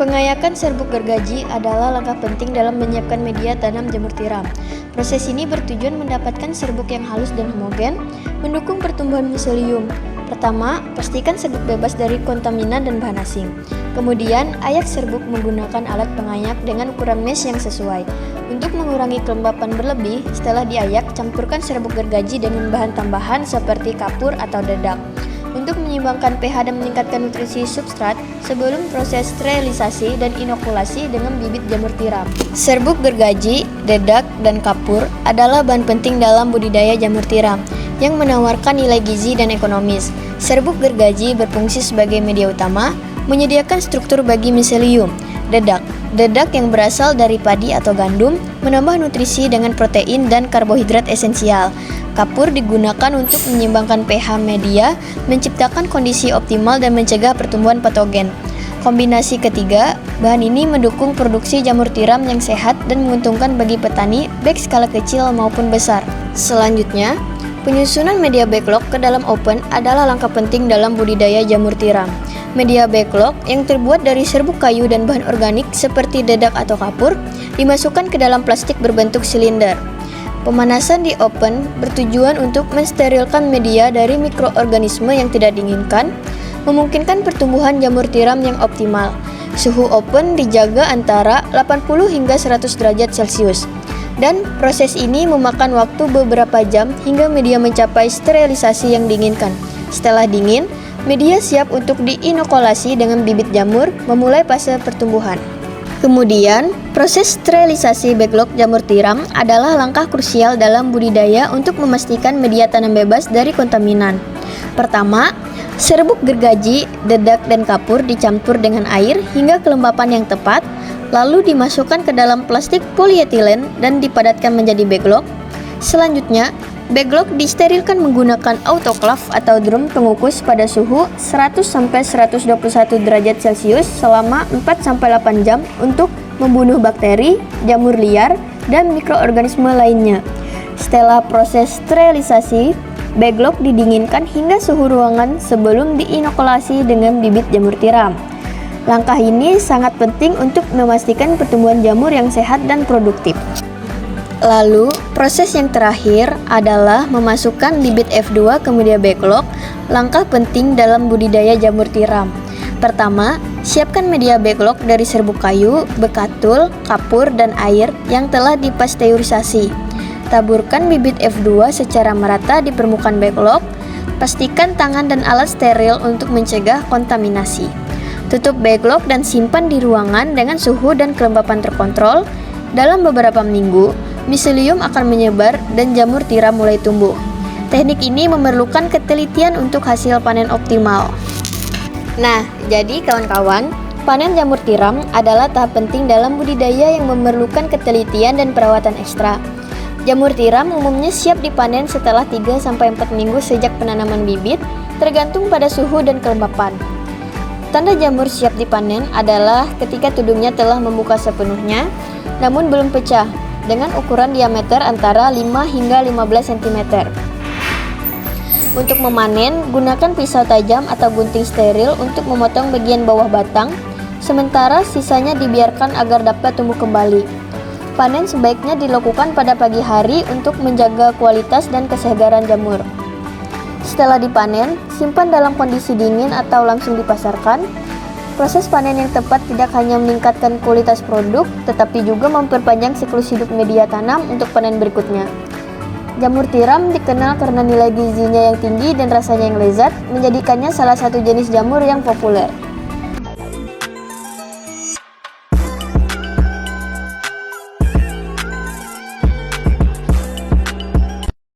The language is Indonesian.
Pengayakan serbuk gergaji adalah langkah penting dalam menyiapkan media tanam jamur tiram. Proses ini bertujuan mendapatkan serbuk yang halus dan homogen, mendukung pertumbuhan miselium. Pertama, pastikan serbuk bebas dari kontaminan dan bahan asing. Kemudian, ayak serbuk menggunakan alat pengayak dengan ukuran mesh yang sesuai. Untuk mengurangi kelembapan berlebih, setelah diayak, campurkan serbuk gergaji dengan bahan tambahan seperti kapur atau dedak. Untuk menyeimbangkan pH dan meningkatkan nutrisi substrat sebelum proses sterilisasi dan inokulasi dengan bibit jamur tiram. Serbuk gergaji, dedak, dan kapur adalah bahan penting dalam budidaya jamur tiram yang menawarkan nilai gizi dan ekonomis. Serbuk gergaji berfungsi sebagai media utama, menyediakan struktur bagi miselium. Dedak yang berasal dari padi atau gandum menambah nutrisi dengan protein dan karbohidrat esensial. Kapur digunakan untuk menyeimbangkan pH media, menciptakan kondisi optimal dan mencegah pertumbuhan patogen. Kombinasi ketiga, bahan ini mendukung produksi jamur tiram yang sehat dan menguntungkan bagi petani baik skala kecil maupun besar. Selanjutnya, penyusunan media backlog ke dalam open adalah langkah penting dalam budidaya jamur tiram. Media backlog yang terbuat dari serbuk kayu dan bahan organik seperti dedak atau kapur dimasukkan ke dalam plastik berbentuk silinder. Pemanasan di open bertujuan untuk mensterilkan media dari mikroorganisme yang tidak diinginkan, memungkinkan pertumbuhan jamur tiram yang optimal. Suhu open dijaga antara 80 hingga 100 derajat Celcius. Dan proses ini memakan waktu beberapa jam hingga media mencapai sterilisasi yang diinginkan. Setelah dingin, media siap untuk diinokulasi dengan bibit jamur memulai fase pertumbuhan. Kemudian, proses sterilisasi backlog jamur tiram adalah langkah krusial dalam budidaya untuk memastikan media tanam bebas dari kontaminan. Pertama, serbuk gergaji, dedak, dan kapur dicampur dengan air hingga kelembapan yang tepat, lalu dimasukkan ke dalam plastik polietilen dan dipadatkan menjadi backlog. Selanjutnya, backlog disterilkan menggunakan autoclave atau drum pengukus pada suhu 100-121 derajat Celcius selama 4-8 jam untuk membunuh bakteri, jamur liar, dan mikroorganisme lainnya. Setelah proses sterilisasi, backlog didinginkan hingga suhu ruangan sebelum diinokulasi dengan bibit jamur tiram. Langkah ini sangat penting untuk memastikan pertumbuhan jamur yang sehat dan produktif. Lalu, proses yang terakhir adalah memasukkan bibit F2 ke media backlog, langkah penting dalam budidaya jamur tiram. Pertama, siapkan media backlog dari serbuk kayu, bekatul, kapur, dan air yang telah dipasteurisasi. Taburkan bibit F2 secara merata di permukaan backlog. Pastikan tangan dan alat steril untuk mencegah kontaminasi. Tutup backlog dan simpan di ruangan dengan suhu dan kelembapan terkontrol. Dalam beberapa minggu, miselium akan menyebar dan jamur tiram mulai tumbuh. Teknik ini memerlukan ketelitian untuk hasil panen optimal. Nah, jadi kawan-kawan, panen jamur tiram adalah tahap penting dalam budidaya yang memerlukan ketelitian dan perawatan ekstra. Jamur tiram umumnya siap dipanen setelah 3-4 minggu sejak penanaman bibit, tergantung pada suhu dan kelembapan. Tanda jamur siap dipanen adalah ketika tudungnya telah membuka sepenuhnya, namun belum pecah, dengan ukuran diameter antara 5 hingga 15 cm. Untuk memanen, gunakan pisau tajam atau gunting steril untuk memotong bagian bawah batang, sementara sisanya dibiarkan agar dapat tumbuh kembali. Panen sebaiknya dilakukan pada pagi hari untuk menjaga kualitas dan kesegaran jamur. Setelah dipanen, simpan dalam kondisi dingin atau langsung dipasarkan. Proses panen yang tepat tidak hanya meningkatkan kualitas produk, tetapi juga memperpanjang siklus hidup media tanam untuk panen berikutnya. Jamur tiram dikenal karena nilai gizinya yang tinggi dan rasanya yang lezat, menjadikannya salah satu jenis jamur yang populer.